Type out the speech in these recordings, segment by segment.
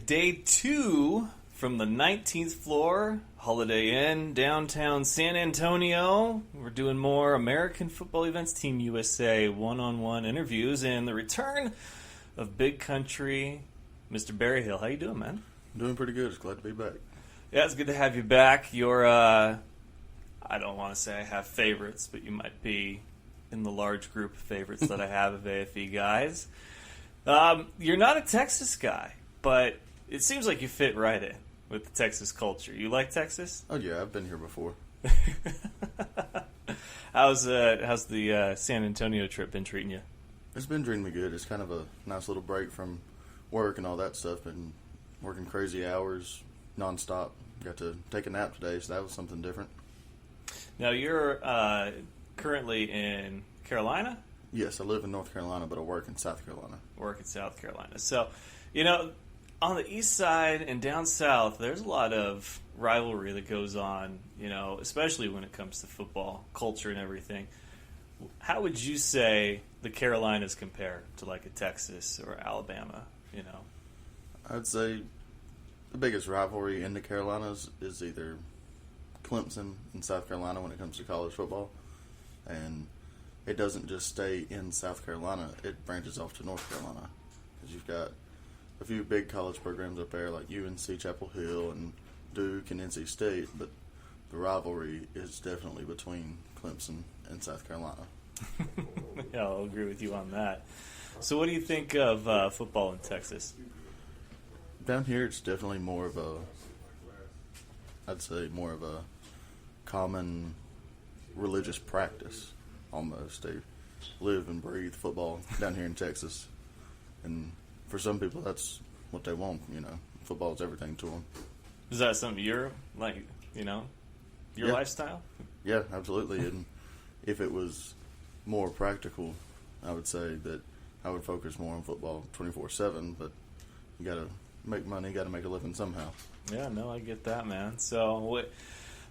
day 2 from the 19th floor, Holiday Inn, downtown San Antonio. We're doing more American football events, Team USA one-on-one interviews, and the return of Big Country, Mr. Berryhill. How you doing, man? Doing pretty good. It's glad to be back. Yeah, it's good to have you back. You're, I don't want to say I have favorites, but you might be in the large group of favorites that I have of AFE guys. You're not a Texas guy, but it seems like you fit right in with the Texas culture. You like Texas? Oh, yeah. I've been here before. How's the San Antonio trip been treating you? It's been treating me good. It's kind of a nice little break from work and all that stuff. Been working crazy hours, nonstop. Got to take a nap today, so that was something different. Now, you're currently in Carolina? Yes, I live in North Carolina, but I work in South Carolina. Work in South Carolina. So, on the east side and down south, there's a lot of rivalry that goes on, especially when it comes to football, culture and everything. How would you say the Carolinas compare to like a Texas or Alabama, I'd say the biggest rivalry in the Carolinas is either Clemson and South Carolina when it comes to college football. And it doesn't just stay in South Carolina. It branches off to North Carolina. Because you've got a few big college programs up there like UNC Chapel Hill and Duke and NC State. But the rivalry is definitely between Clemson and South Carolina. Yeah, I'll agree with you on that. So what do you think of football in Texas? Down here, it's definitely more of a common religious practice, almost. They live and breathe football down here in Texas. And for some people, that's what they want, Football is everything to them. Is that something you're, your lifestyle? Yeah, absolutely. And if it was more practical, I would say that I would focus more on football 24/7, but you got to make money, got to make a living somehow. Yeah, no, I get that, man. So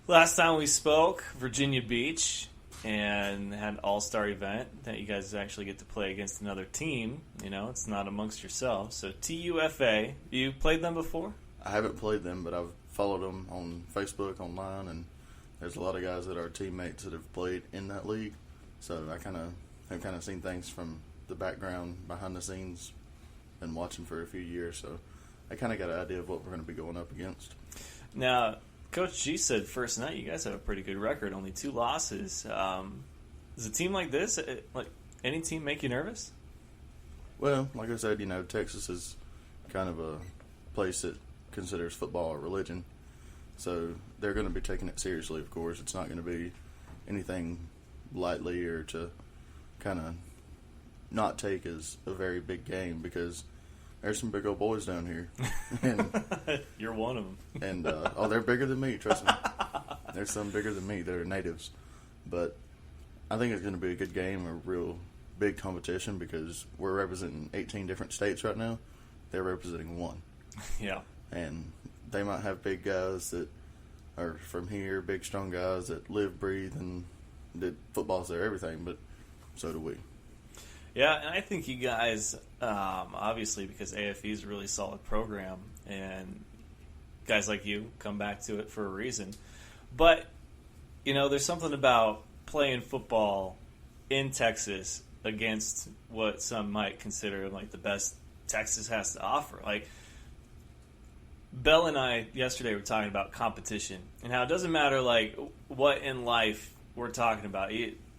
last time we spoke, Virginia Beach, and had an all-star event that you guys actually get to play against another team. It's not amongst yourselves. So TUFA, you played them before? I haven't played them, but I've followed them on Facebook, online, and there's a lot of guys that are teammates that have played in that league. So I have kind of seen things from the background, behind the scenes, and watching for a few years. So I kind of got an idea of what we're going to be going up against. Now, Coach G said first night you guys have a pretty good record, only 2 losses. Does a team like this, like any team, make you nervous? Well, like I said, Texas is kind of a place that considers football a religion. So they're going to be taking it seriously, of course. It's not going to be anything lightly or to kind of not take as a very big game, because there's some big old boys down here. And you're one of them. And, they're bigger than me, trust me. There's some bigger than me. They're natives. But I think it's going to be a good game, a real big competition, because we're representing 18 different states right now. They're representing 1. Yeah. And they might have big guys that are from here, big, strong guys that live, breathe, and that football's their everything, but so do we. Yeah, and I think you guys, obviously, because AFE is a really solid program, and guys like you come back to it for a reason. But, there's something about playing football in Texas against what some might consider like the best Texas has to offer. Like, Bell and I yesterday were talking about competition and how it doesn't matter like what in life we're talking about.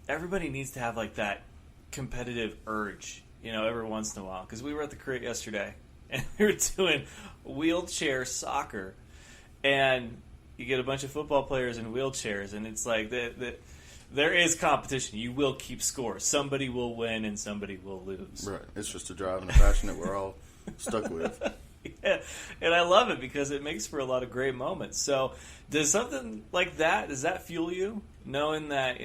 Everybody needs to have like that competitive urge, every once in a while. Because we were at the crate yesterday, and we were doing wheelchair soccer, and you get a bunch of football players in wheelchairs, and it's like there is competition. You will keep score. Somebody will win, and somebody will lose. Right. It's just a drive and a passion that we're all stuck with. Yeah, and I love it because it makes for a lot of great moments. So does something like that, does that fuel you? Knowing that,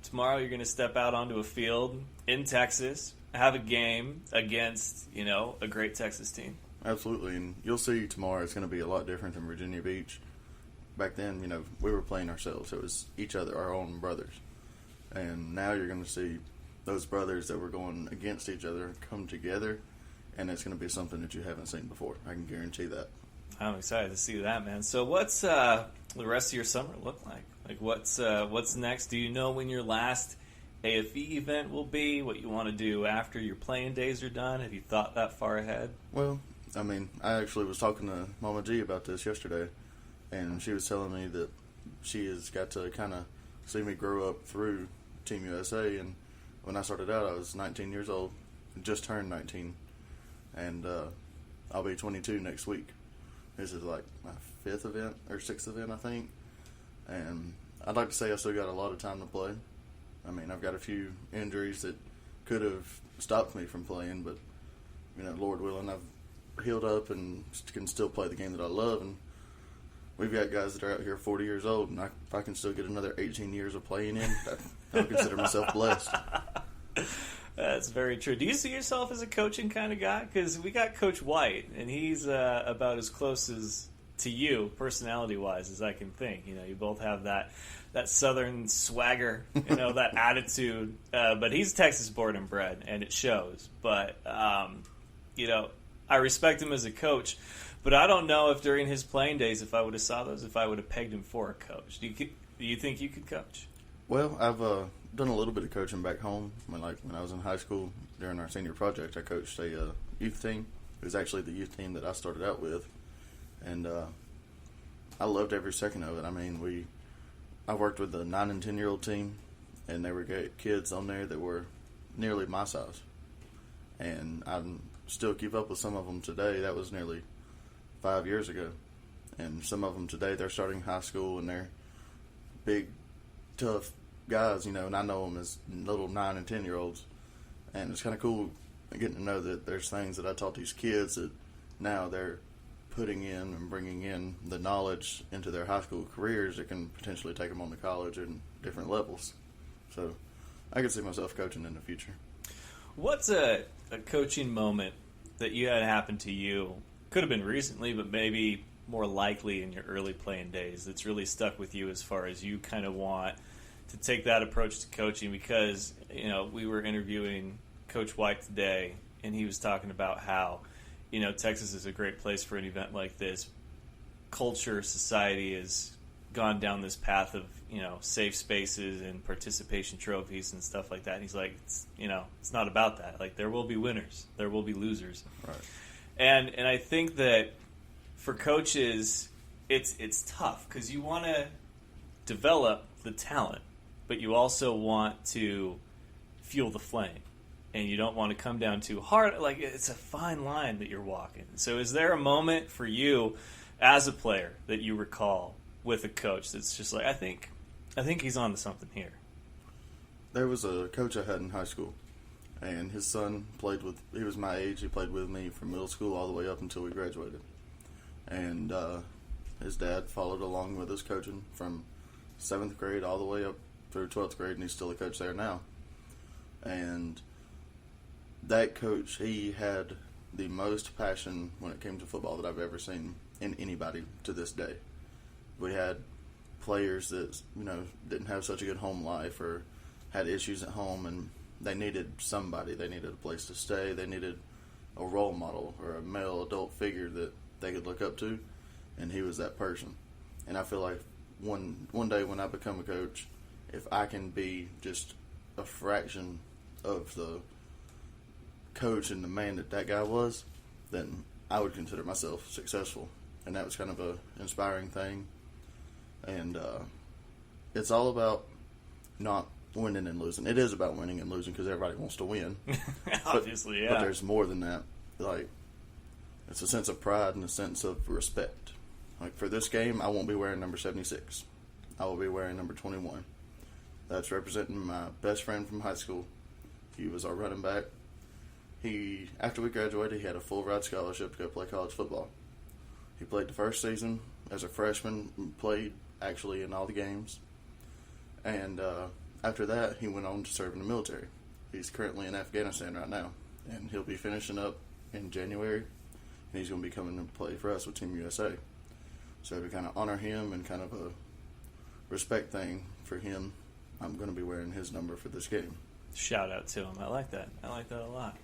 tomorrow you're going to step out onto a field in Texas, have a game against, a great Texas team? Absolutely, and you'll see tomorrow it's going to be a lot different than Virginia Beach. Back then, we were playing ourselves. It was each other, our own brothers. And now you're going to see those brothers that were going against each other come together and it's going to be something that you haven't seen before. I can guarantee that. I'm excited to see that, man. So what's the rest of your summer look like? Like what's next? Do you know when your last AFE event will be? What you want to do after your playing days are done? Have you thought that far ahead? Well, I mean, I actually was talking to Mama G about this yesterday, and she was telling me that she has got to kind of see me grow up through Team USA. And when I started out, I was 19 years old, just turned 19, and I'll be 22 next week. This is like my 5th event or 6th event, I think. And I'd like to say I still got a lot of time to play. I mean, I've got a few injuries that could have stopped me from playing, but, you know, Lord willing, I've healed up and can still play the game that I love. And we've got guys that are out here 40 years old, and if I can still get another 18 years of playing in, I'll consider myself blessed. That's very true. Do you see yourself as a coaching kind of guy? Because we got Coach White, and he's about as close as to you, personality-wise, as I can think. You know, you both have that Southern swagger, you know, that attitude. But he's Texas born and bred, and it shows. But, you know, I respect him as a coach, but I don't know if during his playing days, if I would have saw those, if I would have pegged him for a coach. Do you think you could coach? Well, I've done a little bit of coaching back home. When I was in high school, during our senior project, I coached a youth team. It was actually the youth team that I started out with, and I loved every second of it. I mean, I worked with a 9 and 10-year-old team, and there were kids on there that were nearly my size, and I still keep up with some of them today. That was nearly 5 years ago, and some of them today, they're starting high school, and they're big, tough guys, you know, and I know them as little 9 and 10-year-olds, and it's kind of cool getting to know that there's things that I taught these kids that now they're putting in and bringing in the knowledge into their high school careers that can potentially take them on to college and different levels. So I could see myself coaching in the future. What's a coaching moment that you had happen to you? Could have been recently, but maybe more likely in your early playing days that's really stuck with you as far as you kind of want to take that approach to coaching? Because, you know, we were interviewing Coach White today, and he was talking about how, you know, Texas is a great place for an event like this. Culture, society has gone down this path of, you know, safe spaces and participation trophies and stuff like that. And he's like, it's not about that. Like, there will be winners. There will be losers. Right. And I think that for coaches, it's tough because you want to develop the talent, but you also want to fuel the flame. And you don't want to come down too hard. Like, it's a fine line that you're walking. So is there a moment for you as a player that you recall with a coach that's just like, I think he's on to something here? There was a coach I had in high school, and his son he was my age. He played with me from middle school all the way up until we graduated. And his dad followed along with us coaching from 7th grade all the way up through 12th grade, and he's still a coach there now. And that coach, he had the most passion when it came to football that I've ever seen in anybody to this day. We had players that, you know, didn't have such a good home life or had issues at home, and they needed somebody. They needed a place to stay. They needed a role model or a male adult figure that they could look up to, and he was that person. And I feel like one day when I become a coach, if I can be just a fraction of the coach and the man that guy was, then I would consider myself successful. And that was kind of a inspiring thing. And it's all about not winning and losing. It is about winning and losing because everybody wants to win. Obviously, yeah. But there's more than that. Like, it's a sense of pride and a sense of respect. Like, for this game, I won't be wearing number 76. I will be wearing number 21. That's representing my best friend from high school. He was our running back. After we graduated, he had a full ride scholarship to go play college football. He played the first season as a freshman, played actually in all the games. And after that, he went on to serve in the military. He's currently in Afghanistan right now, and he'll be finishing up in January, and he's going to be coming to play for us with Team USA. So to kind of honor him and kind of a respect thing for him, I'm going to be wearing his number for this game. Shout out to him. I like that. I like that a lot.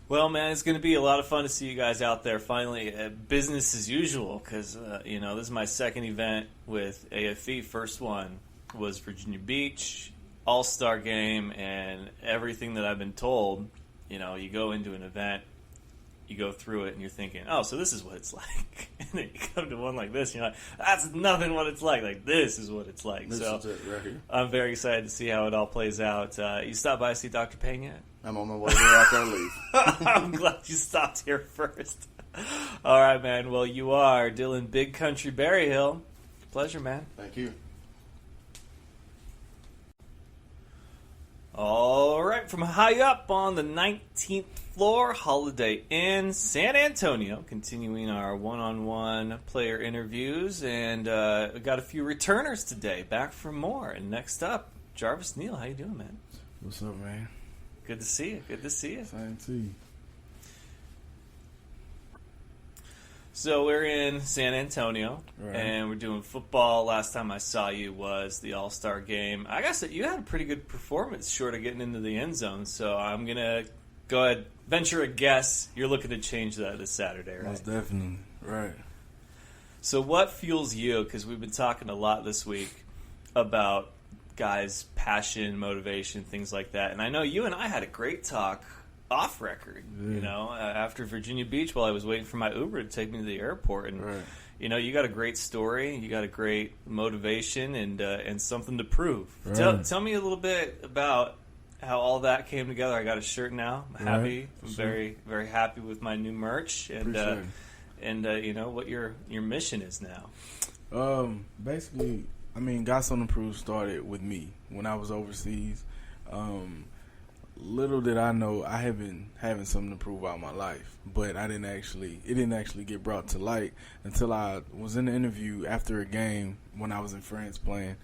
Well, man, it's going to be a lot of fun to see you guys out there finally. Business as usual, because, this is my second event with AFE. First one was Virginia Beach, All-Star Game, and everything that I've been told, you go into an event, you go through it, and you're thinking, oh, so this is what it's like. And then you come to one like this, and you're like, that's nothing what it's like. Like, this is what it's like. This is it right here. I'm very excited to see how it all plays out. You stopped by to see Dr. Payne yet? I'm on my way here after I leave. I'm glad you stopped here first. All right, man. Well, you are Dillon, Big Country Berryhill. Pleasure, man. Thank you. All right, from high up on the 19th floor, Holiday Inn, San Antonio, continuing our one-on-one player interviews, and we got a few returners today, back for more. And next up, Jarvis Neal. How you doing, man? What's up, man? Good to see you. Good to see you. Same to you. So we're in San Antonio, Right. and we're doing football. Last time I saw you was the All-Star Game. I guess that you had a pretty good performance short of getting into the end zone, so I'm going to go ahead, venture a guess. You're looking to change that this Saturday, right? Most definitely. Right. So what fuels you? Because we've been talking a lot this week about guys' passion, motivation, things like that. And I know you and I had a great talk off record, after Virginia Beach while I was waiting for my Uber to take me to the airport. And, Right. you got a great story. You got a great motivation and something to prove. Right. Tell me a little bit about how all that came together. I got a shirt now. I'm happy. Right. I'm Sure. very, very happy with my new merch. And, Appreciate it. what your mission is now. Basically, Got Something to Prove started with me when I was overseas. Little did I know I had been having something to prove all my life, but it didn't actually get brought to light until I was in the interview after a game when I was in France playing,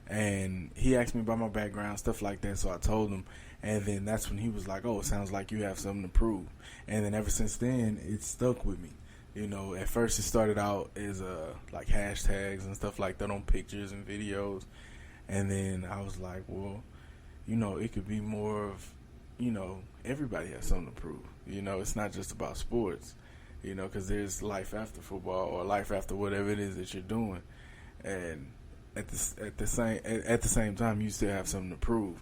and he asked me about my background, stuff like that, so I told him, and then that's when he was like, oh, it sounds like you have something to prove. And then ever since then, it stuck with me. At first it started out as like hashtags and stuff like that on pictures and videos, and then I was like, well, it could be more of, everybody has something to prove. It's not just about sports, because there's life after football or life after whatever it is that you're doing, and at the same time you still have something to prove.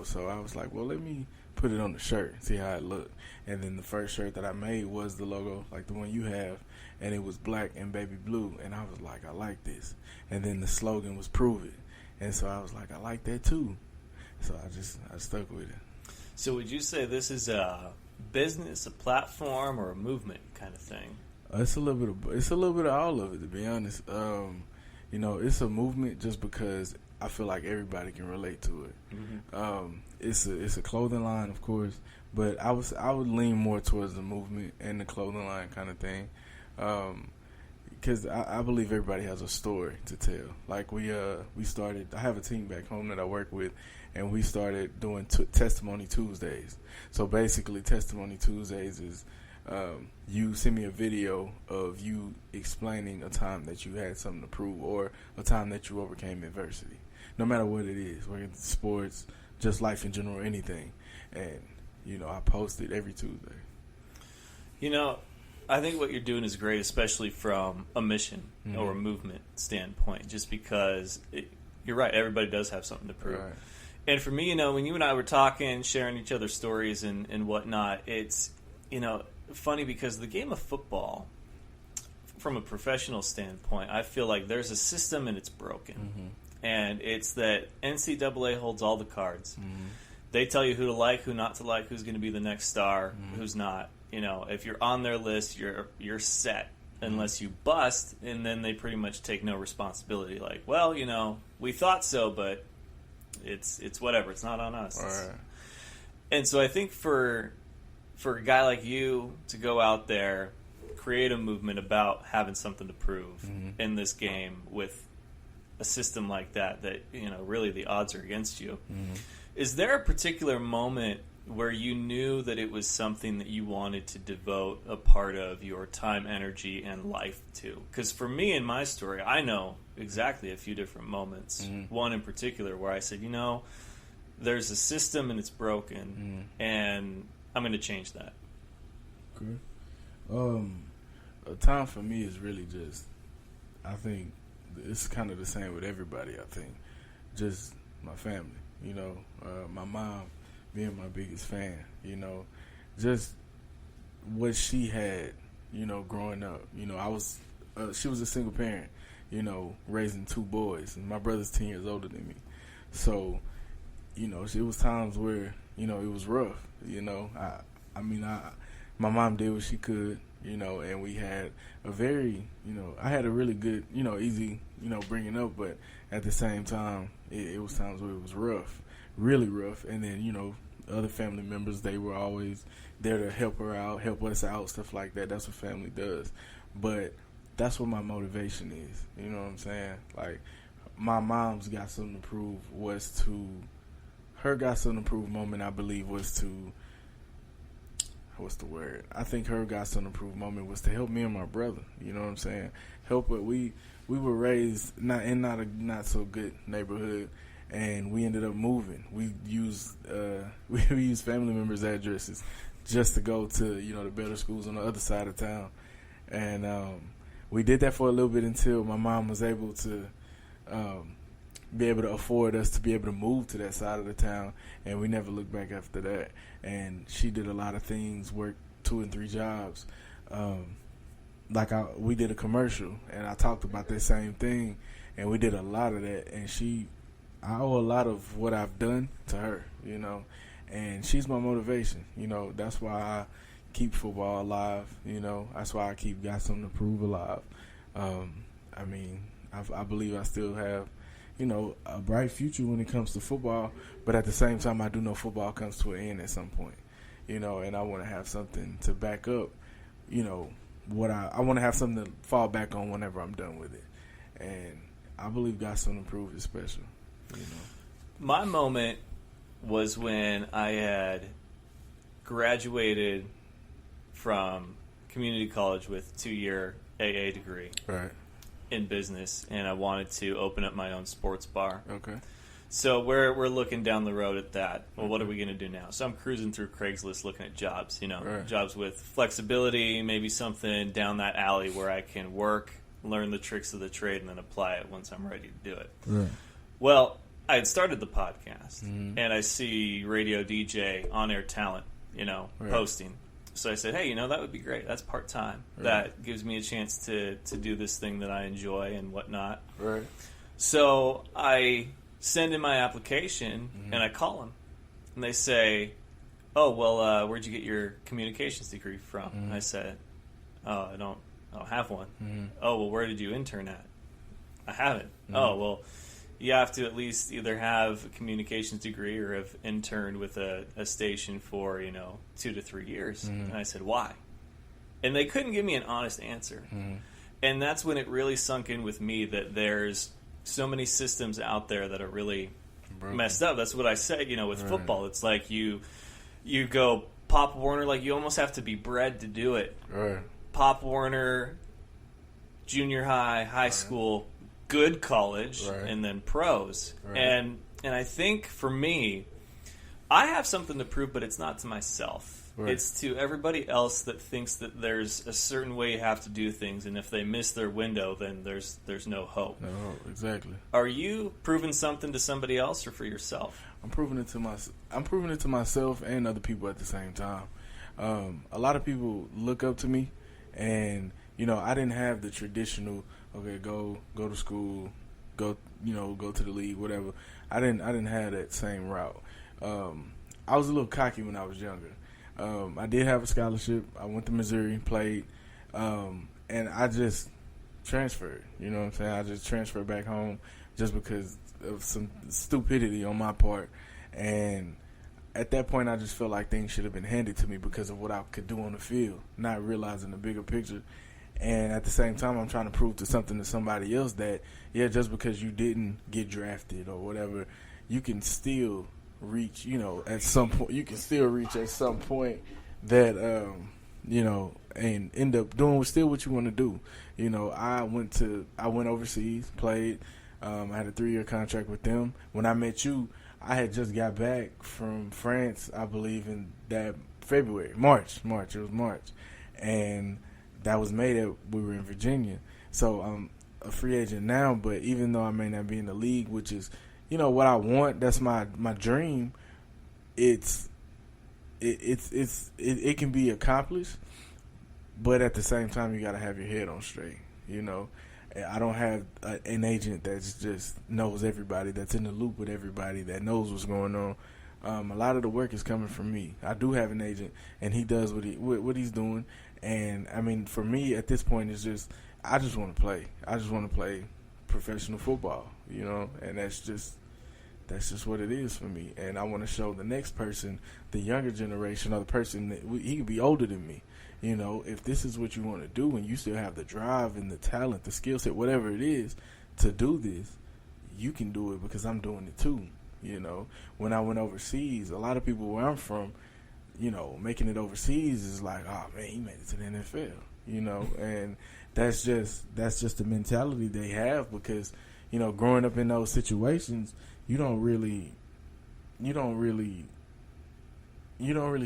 So I was like, well, let me put it on the shirt, see how it looked. And then the first shirt that I made was the logo, like the one you have, and it was black and baby blue, and I was like, I like this. And then the slogan was Prove It, and so I was like, I like that too. So I stuck with it. So would you say this is a business, a platform, or a movement kind of thing? It's a little bit of all of it, to be honest. It's a movement just because I feel like everybody can relate to it. Mm-hmm. It's a clothing line, of course, but I would lean more towards the movement and the clothing line kind of thing, because I believe everybody has a story to tell. Like we started. I have a team back home that I work with, and we started doing Testimony Tuesdays. So basically, Testimony Tuesdays is you send me a video of you explaining a time that you had something to prove or a time that you overcame adversity, no matter what it is, whether it's sports, just life in general, anything. And I post it every Tuesday. I think what you're doing is great, especially from a mission or a movement standpoint, just because you're right, everybody does have something to prove. Right. And for me, when you and I were talking, sharing each other's stories and whatnot, it's, funny because the game of football, from a professional standpoint, I feel like there's a system and it's broken. Mm-hmm. And it's that NCAA holds all the cards. Mm-hmm. They tell you who to like, who not to like, who's going to be the next star, who's not. If you're on their list, you're set unless you bust, and then they pretty much take no responsibility. Like, well, we thought so, but it's whatever. It's not on us. Right. And so I think for a guy like you to go out there, create a movement about having something to prove in this game with a system like that, really the odds are against you. Mm-hmm. Is there a particular moment where you knew that it was something that you wanted to devote a part of your time, energy, and life to? Because for me, in my story, I know exactly a few different moments. Mm-hmm. One in particular where I said, there's a system and it's broken, and I'm going to change that. Okay. A time for me is really just, I think it's kind of the same with everybody. I think just my family. My mom being my biggest fan. Just what she had. Growing up. She was a single parent. Raising two boys, and my brother's 10 years older than me. So, it was times where it was rough. My mom did what she could. And we had a very, I had a really good, easy, bringing up, but at the same time, it was times where it was rough, really rough. And then, other family members, they were always there to help her out, help us out, stuff like that. That's what family does. But that's what my motivation is. You know what I'm saying? Like, my mom's got something to prove her got something to prove moment, I believe, was to, what's the word? I think her got something to prove moment was to help me and my brother. You know what I'm saying? Help it. We were raised not a not so good neighborhood, and we ended up moving. We used family members' addresses just to go to the better schools on the other side of town, and we did that for a little bit until my mom was able to be able to afford us to be able to move to that side of the town, and we never looked back after that. And she did a lot of things, worked 2 and 3 jobs. We did a commercial, and I talked about that same thing, and we did a lot of that. And I owe a lot of what I've done to her, and she's my motivation. That's why I keep football alive. That's why I keep Got Something to Prove alive. I believe I still have a bright future when it comes to football, but at the same time, I do know football comes to an end at some point, and I want to have something to back up, what I want to have something to fall back on whenever I'm done with it, and I believe Got Something to Prove is special, My moment was when I had graduated from community college with a 2-year AA degree. Right. In business, and I wanted to open up my own sports bar. Okay. So we're looking down the road at that. Well, what are we going to do now? So I'm cruising through Craigslist looking at jobs, right. Jobs with flexibility, maybe something down that alley where I can work, learn the tricks of the trade, and then apply it once I'm ready to do it. Right. Well, I had started the podcast, mm-hmm. and I see radio DJ, on-air talent, right. posting. So I said, hey, that would be great. That's part-time. Right. That gives me a chance to do this thing that I enjoy and whatnot. Right. So I send in my application, mm-hmm. and I call them. And they say, oh, well, where'd you get your communications degree from? Mm-hmm. And I said, oh, I don't have one. Mm-hmm. Oh, well, where did you intern at? I haven't. Mm-hmm. Oh, well, you have to at least either have a communications degree or have interned with a station for, 2 to 3 years. Mm-hmm. And I said, why? And they couldn't give me an honest answer. Mm-hmm. And that's when it really sunk in with me that there's so many systems out there that are really messed up. That's what I said, with right. football. It's like you go Pop Warner, like you almost have to be bred to do it. Right. Pop Warner, junior high, high right. school, good college, right. and then pros. Right. And I think for me, I have something to prove, but it's not to myself. Right. It's to everybody else that thinks that there's a certain way you have to do things, and if they miss their window, then there's no hope. No hope, exactly. Are you proving something to somebody else or for yourself? I'm proving it to myself and other people at the same time. A lot of people look up to me, and I didn't have the traditional go to school, go to the league, whatever. I didn't have that same route. I was a little cocky when I was younger. I did have a scholarship. I went to Missouri, played, and I just transferred. You know what I'm saying? I just transferred back home just because of some stupidity on my part. And at that point, I just felt like things should have been handed to me because of what I could do on the field, not realizing the bigger picture. And at the same time, I'm trying to prove to somebody else that, just because you didn't get drafted or whatever, you can still reach, at some point. You can still reach at some point that, and end up doing what you want to do. I went overseas, played. I had a 3-year contract with them. When I met you, I had just got back from France, I believe, in that March. It was March. and that was made at we were in Virginia. So I'm a free agent now, but even though I may not be in the league, which is, what I want, that's my dream. It can be accomplished, but at the same time, you got to have your head on straight. I don't have an agent that just knows everybody, that's in the loop with everybody, that knows what's going on. A lot of the work is coming from me. I do have an agent, and he does what he's doing. And I mean, for me at this point, it's just I just want to play. I just want to play professional football, and that's just what it is for me. And I want to show the next person, the younger generation, or the person that he could be older than me. If this is what you want to do, and you still have the drive and the talent, the skill set, whatever it is, to do this, you can do it because I'm doing it too. When I went overseas, a lot of people where I'm from, making it overseas is like, oh man, he made it to the NFL, and that's just the mentality they have because, growing up in those situations, you don't really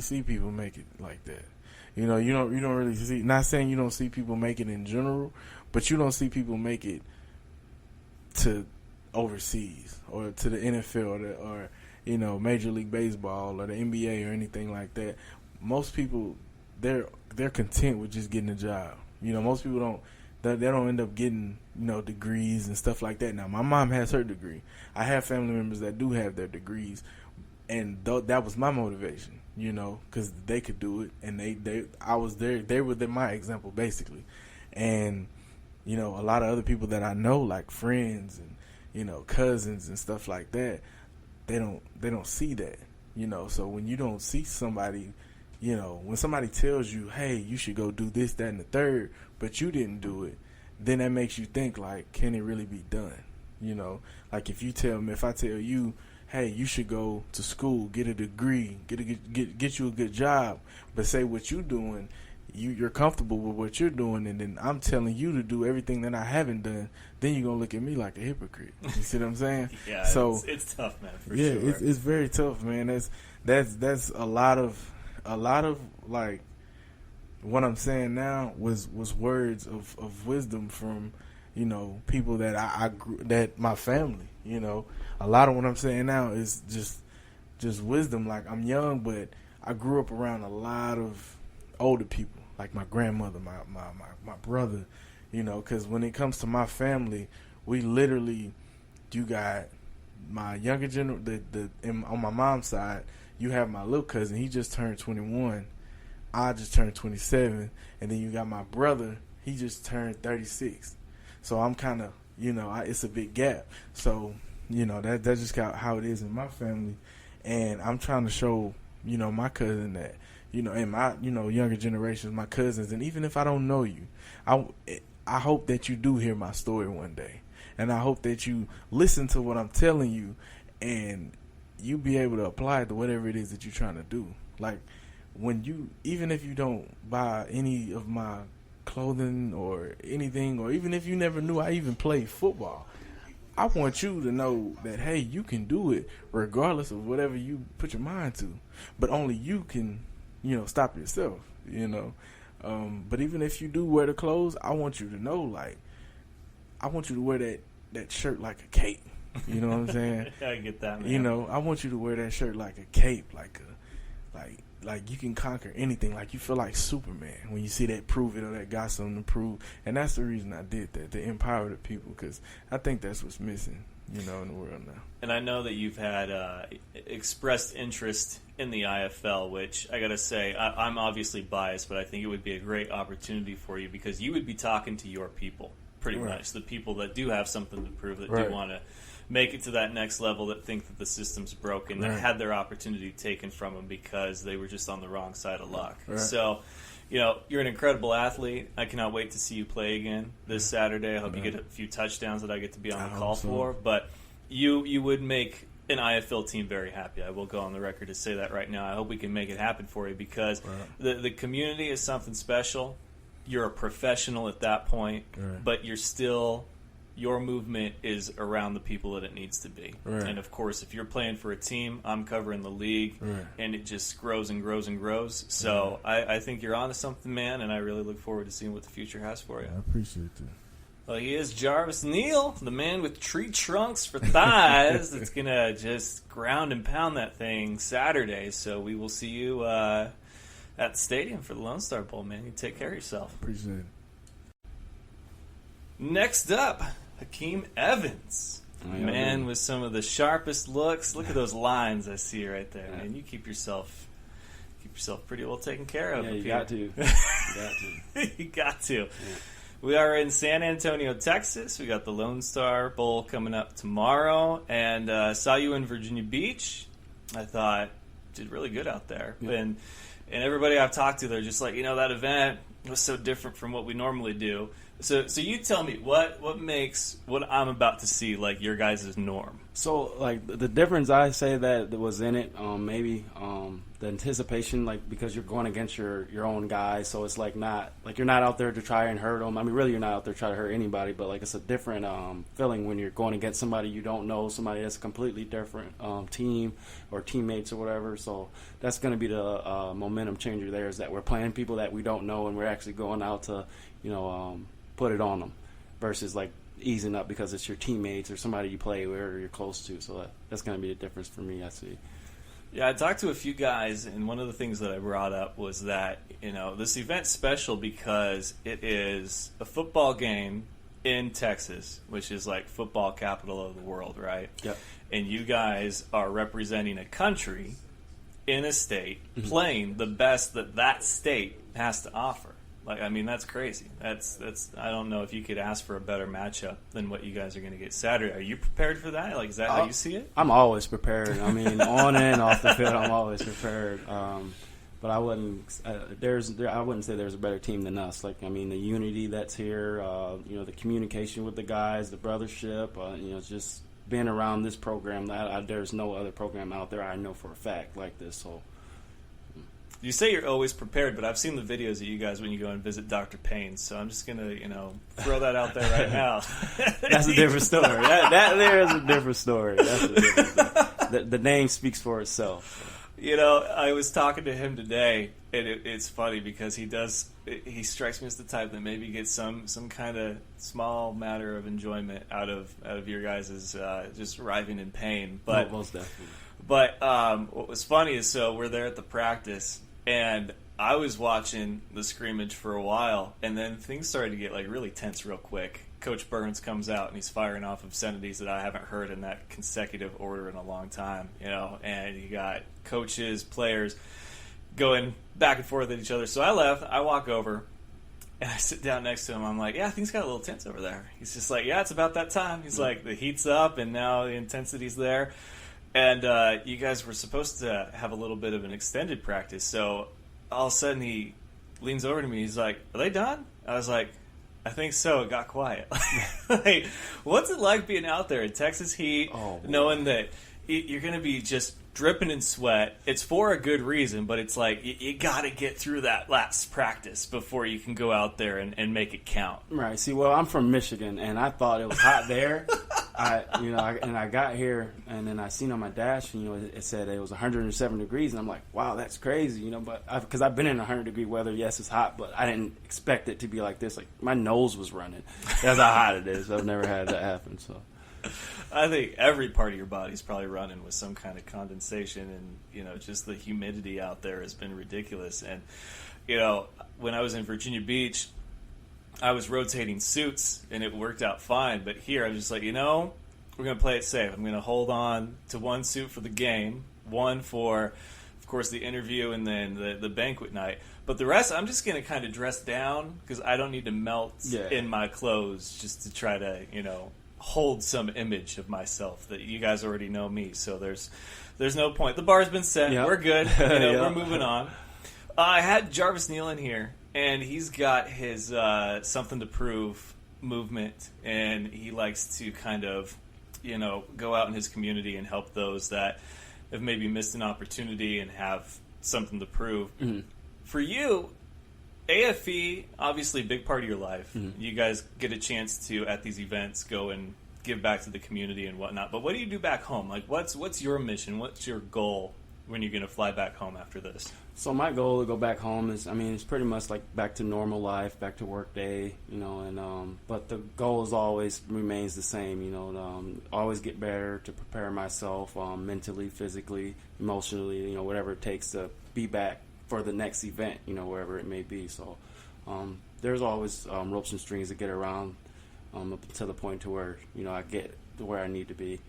see people make it like that. You don't really see, not saying you don't see people make it in general, but you don't see people make it to overseas or to the NFL or Major League Baseball or the NBA or anything like that. Most people, they're content with just getting a job. Most people they don't end up getting degrees and stuff like that. Now my mom has her degree. I have family members that do have their degrees, and that was my motivation. Because they could do it, and I was there. They were my example basically, and a lot of other people that I know, like friends and cousins and stuff like that, they don't see that, so when you don't see somebody, when somebody tells you, hey, you should go do this, that, and the third, but you didn't do it, then that makes you think, like, can it really be done? Like if I tell you, hey, you should go to school, get a degree, get you a good job, but say what you're doing, you're comfortable with what you're doing, and then I'm telling you to do everything that I haven't done, then you're gonna look at me like a hypocrite. You see what I'm saying? Yeah. So it's tough, man. For yeah, sure. it's very tough, man. That's a lot of like what I'm saying now was words of wisdom from people that I grew, that my family. A lot of what I'm saying now is just wisdom. Like I'm young, but I grew up around a lot of older people, like my grandmother, my brother, because when it comes to my family, we literally, you got my younger on my mom's side, you have my little cousin, he just turned 21, I just turned 27, and then you got my brother, he just turned 36, so I'm kind of, it's a big gap, so, that's just how it is in my family, and I'm trying to show, my cousin that, and my, younger generations, my cousins, and even if I don't know you, I hope that you do hear my story one day, and I hope that you listen to what I'm telling you, and you be able to apply it to whatever it is that you're trying to do. Like even if you don't buy any of my clothing or anything, or even if you never knew I even played football, I want you to know that, hey, you can do it regardless of whatever you put your mind to, but only you can stop yourself, but even if you do wear the clothes, I want you to know, like, I want you to wear that shirt like a cape, you know what I'm saying? I get that, man. I want you to wear that shirt like a cape, like you can conquer anything, like you feel like Superman when you see that prove it or that got something to prove, and that's the reason I did that, to empower the people, because I think that's what's missing, in the world now. And I know that you've had expressed interest in the IFL, which I got to say, I'm obviously biased, but I think it would be a great opportunity for you because you would be talking to your people, pretty much, the people that do have something to prove, that do want to make it to that next level, that think that the system's broken, that had their opportunity taken from them because they were just on the wrong side of luck. So, you're an incredible athlete. I cannot wait to see you play again this Saturday. I hope you get a few touchdowns that I get to be on the call for. But you would make an IFL team very happy. I will go on the record to say that right now. I hope we can make it happen for you because the community is something special. You're a professional at that point, but you're still your movement is around the people that it needs to be. Right. And, of course, if you're playing for a team, I'm covering the league, Right. and it just grows and grows and grows. So I think you're onto something, man, and I really look forward to seeing what the future has for you. I appreciate that. Well, he is Jarvis Neal, the man with tree trunks for thighs that's going to just ground and pound that thing Saturday. So we will see you at the stadium for the Lone Star Bowl, man. You take care of yourself. Appreciate it. Next up, Hakeem Evans. Man with some of the sharpest looks. Look at those lines I see right there, man. You keep yourself pretty well taken care of. Yeah, you Hakeem. got to. You got to. You got to. Yeah. We are in San Antonio, Texas. We got the Lone Star Bowl coming up tomorrow, and saw you in Virginia Beach. I thought did really good out there, and everybody I've talked to, they're just like, that event was so different from what we normally do. So you tell me what makes what I'm about to see like your guys' norm. So, like, the difference I say that was in it, maybe the anticipation, like, because you're going against your own guys, so it's like you're not out there to try and hurt them. I mean, really, you're not out there to try to hurt anybody, but like it's a different feeling when you're going against somebody you don't know, somebody that's a completely different team or teammates or whatever. So that's going to be the momentum changer. There is that we're playing people that we don't know, and we're actually going out to put it on them, versus like easing up because it's your teammates or somebody you play with or you're close to. So that's going to be a difference for me, I see. Yeah, I talked to a few guys, and one of the things that I brought up was that, this event's special because it is a football game in Texas, which is like football capital of the world, right? Yep. And you guys are representing a country in a state playing the best that state has to offer. Like, I mean, that's crazy. That's. I don't know if you could ask for a better matchup than what you guys are going to get Saturday. Are you prepared for that? Like, is that how you see it? I'm always prepared. I mean, on and off the field, I'm always prepared. But I wouldn't. I wouldn't say there's a better team than us. Like, I mean, the unity that's here. The communication with the guys, the brothership. Just being around this program. There's no other program out there I know for a fact like this. So. You say you're always prepared, but I've seen the videos of you guys when you go and visit Dr. Payne, so I'm just going to, throw that out there right now. That's a different story. That there is a different story. That's a different story. The name speaks for itself. I was talking to him today, and it's funny because he strikes me as the type that maybe gets some kind of small matter of enjoyment out of your guys' just arriving in pain. But most definitely. But what was funny is, so we're there at the practice, and I was watching the scrimmage for a while, and then things started to get like really tense real quick. Coach Burns comes out, and he's firing off obscenities that I haven't heard in that consecutive order in a long time, and you got coaches, players going back and forth at each other. So I left, I walk over, and I sit down next to him. I'm like, yeah, things got a little tense over there. He's just like, yeah, it's about that time. He's like, the heat's up, and now the intensity's there. And you guys were supposed to have a little bit of an extended practice. So all of a sudden he leans over to me. He's like, are they done? I was like, I think so. It got quiet. Like, what's it like being out there in Texas heat, knowing that you're going to be just dripping in sweat? It's for a good reason, but it's like you got to get through that last practice before you can go out there and make it count. Right. See, well, I'm from Michigan, and I thought it was hot there. I got here, and then I seen on my dash, it said it was 107 degrees, and I'm like, wow, that's crazy, but because I've been in 100-degree weather. Yes, it's hot, but I didn't expect it to be like this. Like, my nose was running. That's how hot it is. I've never had that happen. So I think every part of your body is probably running with some kind of condensation, and just the humidity out there has been ridiculous. And when I was in Virginia Beach, I was rotating suits, and it worked out fine. But here, I'm just like, we're going to play it safe. I'm going to hold on to one suit for the game, one for, of course, the interview, and then the banquet night. But the rest, I'm just going to kind of dress down because I don't need to melt in my clothes just to try to, hold some image of myself that you guys already know me. So there's no point. The bar's been set. Yep. We're good. We're moving on. I had Jarvis Neal in here, and he's got his something to prove movement, and he likes to kind of, go out in his community and help those that have maybe missed an opportunity and have something to prove. Mm-hmm. For you, AFE, obviously a big part of your life. Mm-hmm. You guys get a chance to, at these events, go and give back to the community and whatnot. But what do you do back home? Like, what's your mission? What's your goal when you're going to fly back home after this? So my goal to go back home is, it's pretty much like back to normal life, back to work day, but the goal is always remains the same, always get better, to prepare myself mentally, physically, emotionally, whatever it takes to be back for the next event, wherever it may be. So there's always ropes and strings to get around up to the point to where, I get to where I need to be.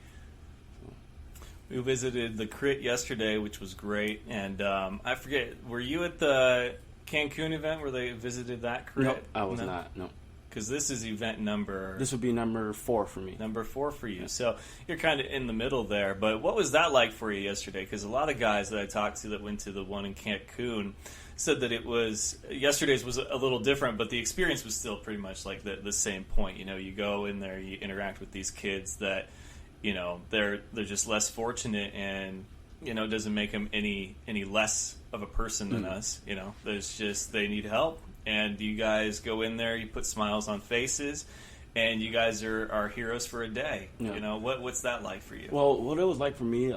We visited the Crit yesterday, which was great. And I forget, were you at the Cancun event where they visited that Crit? No, I was not, no. Because this is event number... This would be number 4 for me. Number 4 for you. So you're kind of in the middle there. But what was that like for you yesterday? Because a lot of guys that I talked to that went to the one in Cancun said that it was... Yesterday's was a little different, but the experience was still pretty much like the same point. You go in there, you interact with these kids that... they're just less fortunate, and it doesn't make them any less of a person than us. There's just, they need help, and you guys go in there, you put smiles on faces, and you guys are heroes for a day. Yeah. What's that like for you? Well, what it was like for me,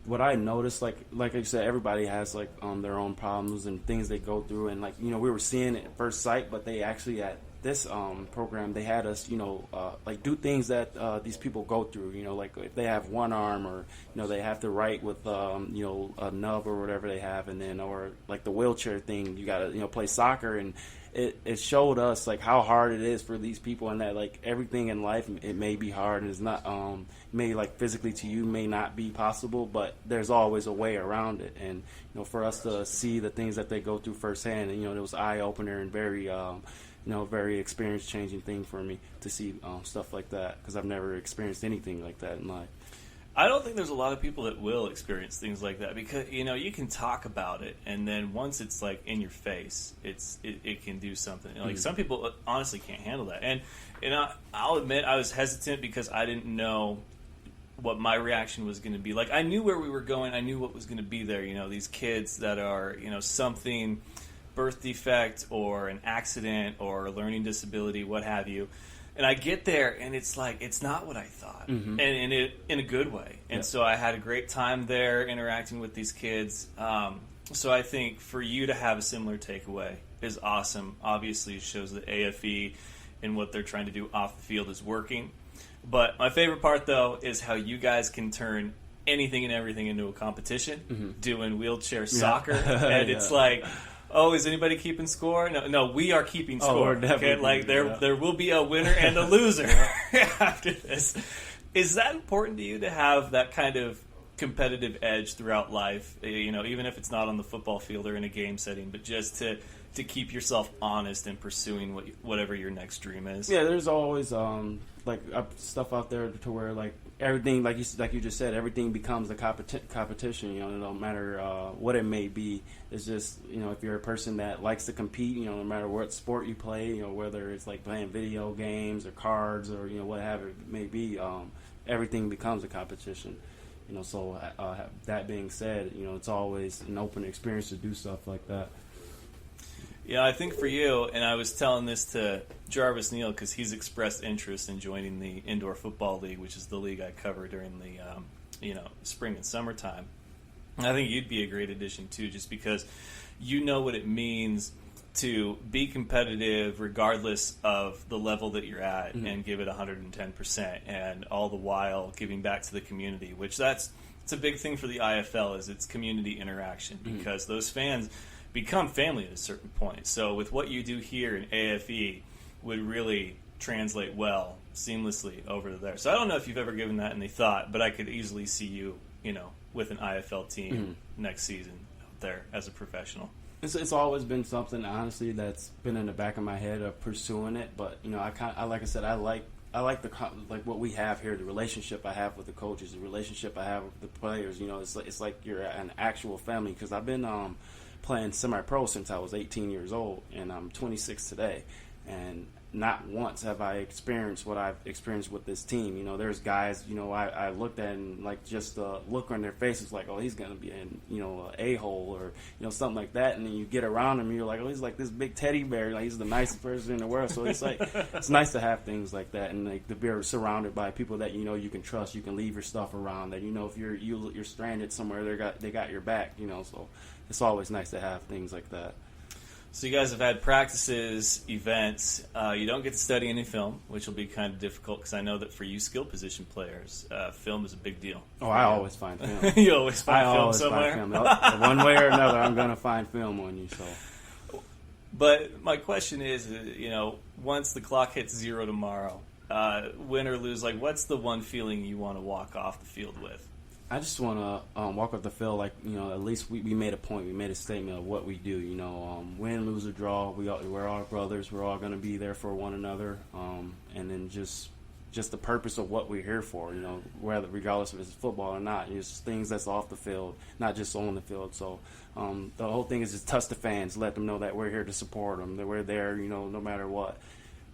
what I noticed, like I said, everybody has their own problems and things they go through, and we were seeing it at first sight, but they actually at this program, they had us, do things that these people go through. Like if they have one arm, or they have to write with a nub or whatever they have, and then or like the wheelchair thing, you got to play soccer, and it showed us how hard it is for these people, and that everything in life, it may be hard, and it's not may physically to you may not be possible, but there's always a way around it. And for us to see the things that they go through firsthand, and it was eye opener and very very experience-changing thing for me to see stuff like that, because I've never experienced anything like that in life. I don't think there's a lot of people that will experience things like that, because you can talk about it, and then once it's in your face, it can do something. Some people honestly can't handle that, and I'll admit I was hesitant because I didn't know what my reaction was going to be. I knew where we were going, I knew what was going to be there. These kids that are something, birth defect or an accident or a learning disability, what have you. And I get there, and it's not what I thought, and in a good way. And so I had a great time there interacting with these kids. So I think for you to have a similar takeaway is awesome. Obviously, it shows that AFE and what they're trying to do off the field is working. But my favorite part, though, is how you guys can turn anything and everything into a competition, doing wheelchair soccer, and it's oh, is anybody keeping score? No, we are keeping score. Okay, there will be a winner and a loser after this. Is that important to you to have that kind of competitive edge throughout life? Even if it's not on the football field or in a game setting, but just to keep yourself honest and pursuing whatever your next dream is. Yeah, there's always stuff out there to where everything, like you just said, everything becomes a competition. No matter what it may be. It's just if you're a person that likes to compete, no matter what sport you play, whether it's playing video games or cards or whatever it may be, everything becomes a competition. So that being said, it's always an open experience to do stuff like that. Yeah, I think for you, and I was telling this to Jarvis Neal because he's expressed interest in joining the Indoor Football League, which is the league I cover during the spring and summertime. And I think you'd be a great addition too, just because you know what it means to be competitive regardless of the level that you're at, and give it 110%, and all the while giving back to the community, which it's a big thing for the IFL, is its community interaction, because those fans become family at a certain point. So with what you do here in AFE would really translate well, seamlessly over there. So I don't know if you've ever given that any thought, but I could easily see you, with an IFL team next season out there as a professional. It's always been something, honestly, that's been in the back of my head of pursuing it. But I like I said, I like what we have here, the relationship I have with the coaches, the relationship I have with the players. It's like you're an actual family, because I've been playing semi-pro since I was 18 years old, and I'm 26 today. And not once have I experienced what I've experienced with this team. You know, there's guys, you know, I looked at and like just the look on their faces like, oh, he's going to be in, you know, a hole or, you know, something like that. And then you get around him and you're like, oh, he's like this big teddy bear. Like, he's the nicest person in the world. So it's like, it's nice to have things like that. And like to be surrounded by people that, you know, you can trust, you can leave your stuff around, that, you know, if you're stranded somewhere, they got your back, you know. So it's always nice to have things like that. So you guys have had practices, events. You don't get to study any film, which will be kind of difficult because I know that for you skill position players, film is a big deal. Oh, I always find film. You always find film somewhere? Find film. One way or another, I'm going to find film on you. So, but my question is, you know, once the clock hits 0 tomorrow, win or lose, like what's the one feeling you want to walk off the field with? I just want to walk off the field like, you know, at least we made a point. We made a statement of what we do. You know, win, lose, or draw, we're all brothers. We're all going to be there for one another. And then just the purpose of what we're here for, you know, regardless if it's football or not. It's things that's off the field, not just on the field. So the whole thing is just touch the fans, let them know that we're here to support them, that we're there, you know, no matter what.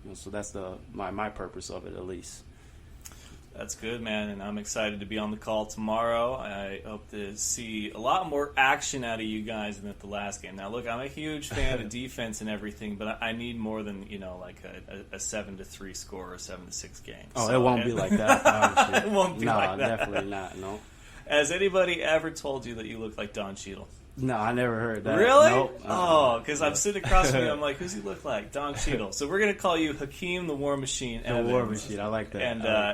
You know, so that's my purpose of it, at least. That's good, man, and I'm excited to be on the call tomorrow. I hope to see a lot more action out of you guys than at the last game. Now, look, I'm a huge fan of defense and everything, but I need more than, you know, like a 7-3 score or a 7-6 game. Oh, so, it won't be like that. It won't be like that. No, definitely not, no. Has anybody ever told you that you look like Don Cheadle? No, I never heard that. Really? Nope. Oh, because I'm sitting across from you. I'm like, who's he look like? Don Cheadle. So we're going to call you Hakeem the War Machine Evans. The War Machine. I like that.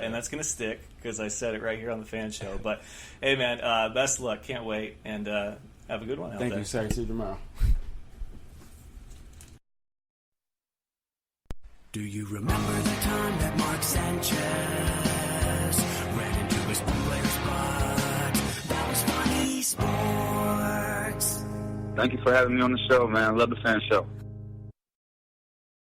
And that's going to stick because I said it right here on the Fan Show. But, hey, man, best of luck. Can't wait. And have a good one out there. Thank you, sir. See you tomorrow. Do you remember the time that Mark Sanchez ran into his player's butt? That was funny sports. Thank you for having me on the show, man. I love the Fan Show.